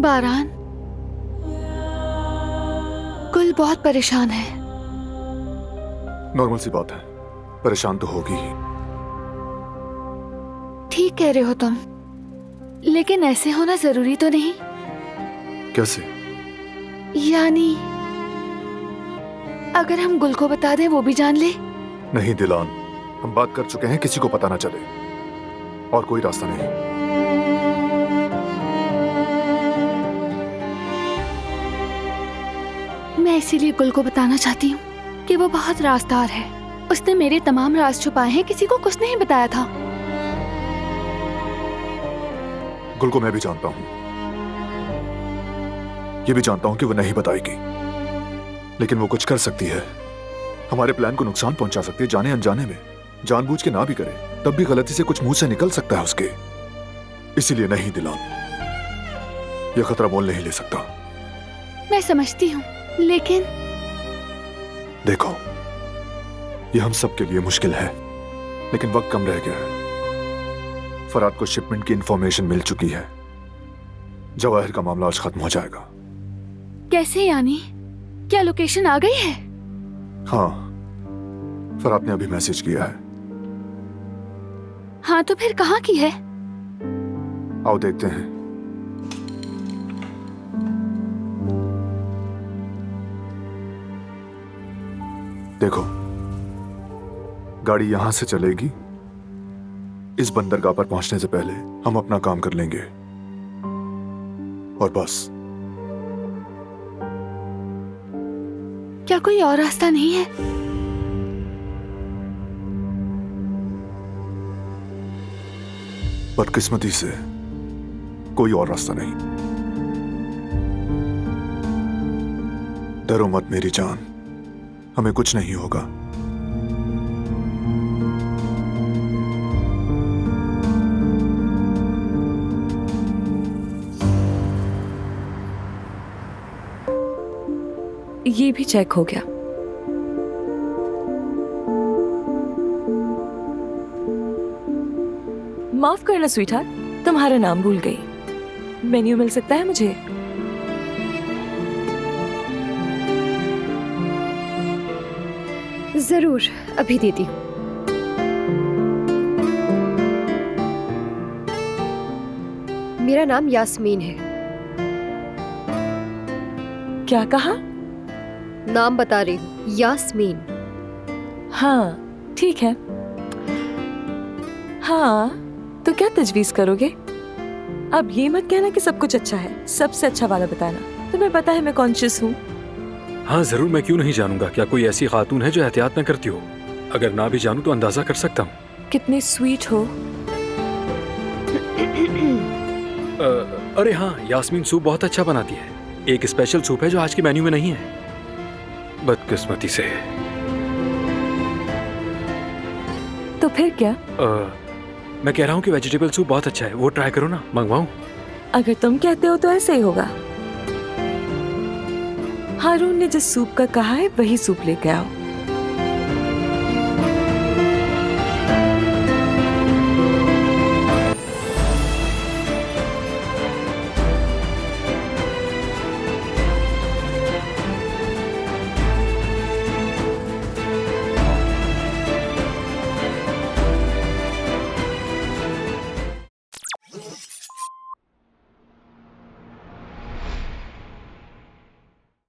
बारान, गुल बहुत परेशान है। नॉर्मल सी बात है, परेशान तो होगी ही। ठीक कह रहे हो तुम, लेकिन ऐसे होना जरूरी तो नहीं। कैसे? यानी अगर हम गुल को बता दें वो भी जान ले। नहीं दिलान, हम बात कर चुके हैं, किसी को पता ना चले। और कोई रास्ता नहीं। मैं इसीलिए गुल को बताना चाहती हूँ कि वो बहुत राजदार है। उसने मेरे तमाम राज छुपाए हैं, किसी को कुछ नहीं बताया था। गुल को मैं भी जानता हूँ, ये भी जानता हूँ कि वो नहीं बताएगी, लेकिन वो कुछ कर सकती है। हमारे प्लान को नुकसान पहुंचा सकती है, जाने अनजाने में। जानबूझ के ना भी करे तब भी गलती से कुछ मुंह से निकल सकता है उसके। इसीलिए नहीं दिलान, ये खतरा मोल नहीं ले सकता। मैं समझती हूँ, लेकिन देखो, ये हम सब के लिए मुश्किल है, लेकिन वक्त कम रह गया है। फराद को शिपमेंट की इंफॉर्मेशन मिल चुकी है। जवाहिर का मामला आज खत्म हो जाएगा। कैसे यानी? क्या लोकेशन आ गई है? हाँ, फराद ने अभी मैसेज किया है। हाँ तो फिर कहाँ की है? आओ देखते हैं। देखो, गाड़ी यहां से चलेगी। इस बंदरगाह पर पहुंचने से पहले हम अपना काम कर लेंगे और बस। क्या कोई और रास्ता नहीं है? बदकिस्मती से कोई और रास्ता नहीं। डरो मत मेरी जान, हमें कुछ नहीं होगा। ये भी चेक हो गया। माफ करना स्वीटहार्ट, तुम्हारा नाम भूल गई। मेन्यू मिल सकता है मुझे? जरूर, अभी देती हूँ। मेरा नाम यास्मीन है। क्या कहा? नाम बता रही हूँ, यास्मीन। हाँ ठीक है। हाँ तो क्या तजवीज करोगे? अब ये मत कहना कि सब कुछ अच्छा है, सबसे अच्छा वाला बताना। तुम्हें पता है मैं कॉन्शियस हूँ। हाँ जरूर, मैं क्यों नहीं जानूंगा। क्या कोई ऐसी खातून है जो एहतियात न करती हो? अगर ना भी जानूं तो अंदाजा कर सकता हूँ। कितने स्वीट हो। अरे हाँ, यास्मीन सूप बहुत अच्छा बनाती है। एक स्पेशल सूप है जो आज के मेन्यू में नहीं है, बदकिस्मती से। तो फिर क्या? मैं कह रहा हूँ कि वेजिटेबल सूप बहुत अच्छा है, वो ट्राई करो ना। मंगवाऊं? अगर तुम कहते हो तो ऐसे ही होगा। हारून ने जिस सूप का कहा है वही सूप लेके आओ।